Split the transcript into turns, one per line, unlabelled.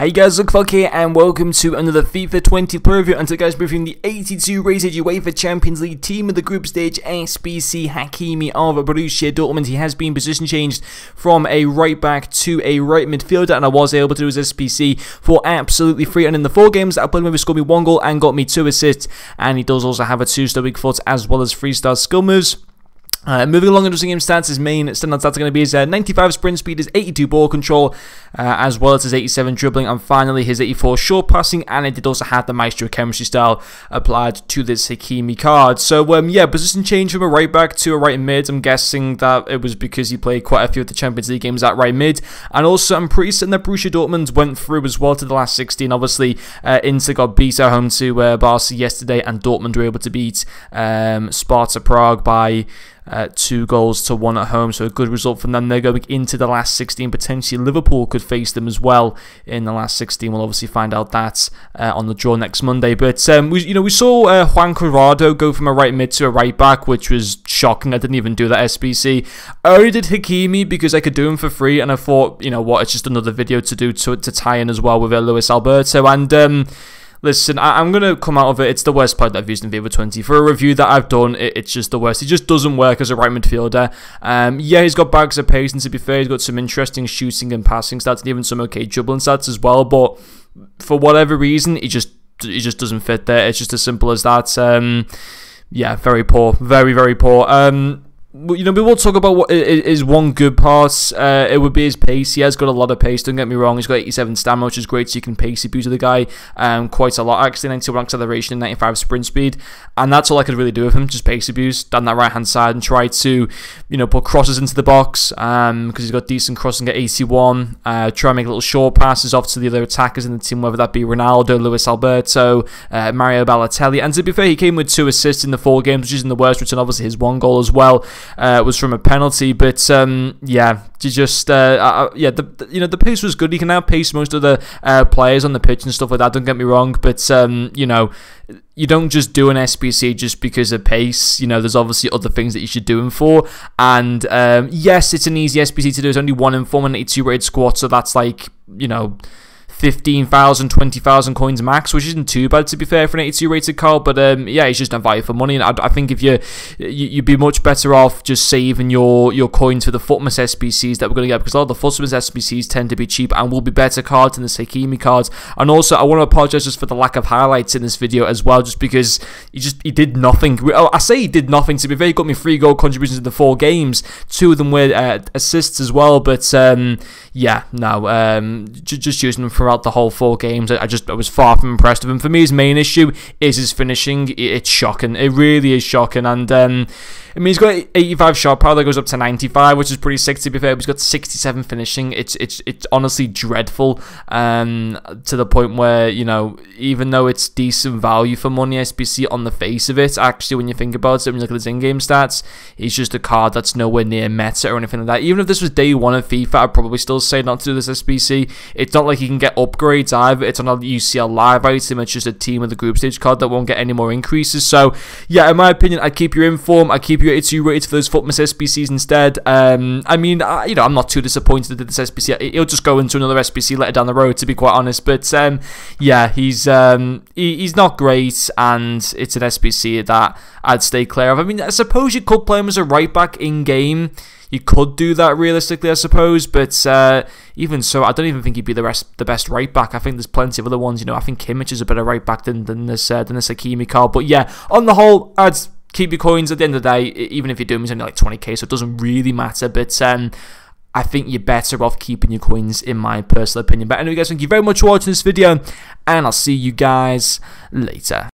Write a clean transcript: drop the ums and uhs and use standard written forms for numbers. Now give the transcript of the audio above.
Hey guys, Totgs here and welcome to another FIFA 20 player review. And today guys, reviewing the 82 rated UEFA Champions League team of the group stage, SBC Hakimi of Borussia Dortmund. He has been position changed from a right back to a right midfielder, and I was able to do his SBC for absolutely free. And in the 4 games that I played with, he scored me 1 goal and got me 2 assists, and he does also have a 2-star weak foot as well as 3-star skill moves. Moving along into game stats, his main standout stats are going to be his 95 sprint speed, his 82 ball control, as well as his 87 dribbling, and finally his 84 short passing, and it did also have the Maestro chemistry style applied to this Hakimi card. So, yeah, position change from a right back to a right mid. I'm guessing that it was because he played quite a few of the Champions League games at right mid, and also I'm pretty certain that Borussia Dortmund went through as well to the last 16. Obviously, Inter got beat at home to Barca yesterday, and Dortmund were able to beat Sparta Prague by 2 goals to 1 at home, so a good result from them. They're going into the last 16. Potentially Liverpool could face them as well in the last 16. We'll obviously find out that on the draw next Monday. But we saw Juan Cuadrado go from a right mid to a right back, which was shocking. I didn't even do that SBC. I only did Hakimi because I could do him for free, and I thought, you know what, it's just another video to do to tie in as well with Luis Alberto. And listen, I'm going to come out of it. It's the worst part that I've used in FIFA 20. For a review that I've done, it's just the worst. He just doesn't work as a right midfielder. Yeah, he's got bags of pace, and to be fair, he's got some interesting shooting and passing stats, and even some okay dribbling stats as well. But for whatever reason, he just doesn't fit there. It's just as simple as that. Yeah, very poor. Very, very poor. We will talk about what is one good part. It would be his pace. He has got a lot of pace, don't get me wrong. He's got 87 stamina, which is great, so you can pace abuse the guy quite a lot. Actually, 91 acceleration and 95 sprint speed, and that's all I could really do with him, just pace abuse down that right-hand side and try to, put crosses into the box, because he's got decent crossing at 81. Try and make little short passes off to the other attackers in the team, whether that be Ronaldo, Luis Alberto, Mario Balotelli. And to be fair, he came with 2 assists in the 4 games, which isn't the worst return. Obviously, his 1 goal as well was from a penalty, but yeah, the pace was good. He can outpace most of the players on the pitch and stuff like that. Don't get me wrong, but you don't just do an SBC just because of pace. There's obviously other things that you should do him for. And yes, it's an easy SBC to do. It's only 1 in 4 and 82 rated squad, so that's like 15,000, 20,000 coins max, which isn't too bad to be fair for an 82 rated card. But yeah, he's just not value for money, and I think if you'd be much better off just saving your coins for the Footmas SBCs that we're going to get, because a lot of the Footmas SBCs tend to be cheap and will be better cards than the Hakimi cards. And also, I want to apologize just for the lack of highlights in this video as well, just because he did nothing. I say he did nothing. To be fair, he got me 3 goal contributions in the 4 games. 2 of them were assists as well. But yeah, no, just using them throughout the whole 4 games. I was far from impressed with him. For me, his main issue is his finishing. It's shocking. It really is shocking. And he's got 85 shot power that goes up to 95, which is pretty sick to be fair. But he's got 67 finishing. It's honestly dreadful. To the point where, even though it's decent value for money SBC on the face of it, actually when you think about it, when you look at his in-game stats, he's just a card that's nowhere near meta or anything like that. Even if this was day 1 of FIFA, I'd probably still say not to do this SBC. It's not like you can get upgrades either. It's not a UCL live item. It's just a team of the group stage card that won't get any more increases. So yeah, in my opinion, I'd keep your inform. I'd keep your 82 rated for those Footmas SBCs instead. I mean, I'm not too disappointed that this SBC, he'll just go into another SBC later down the road, to be quite honest. But yeah, he's not great, and it's an SBC that I'd stay clear of. I mean, I suppose you could play him as a right back in game. You could do that realistically, I suppose, but even so, I don't even think he'd be the best right back. I think there's plenty of other ones. I think Kimmich is a better right back than this Hakimi card. But yeah, on the whole, I'd keep your coins. At the end of the day, even if you do them, it's only like 20k, so it doesn't really matter. But I think you're better off keeping your coins, in my personal opinion. But anyway, guys, thank you very much for watching this video, and I'll see you guys later.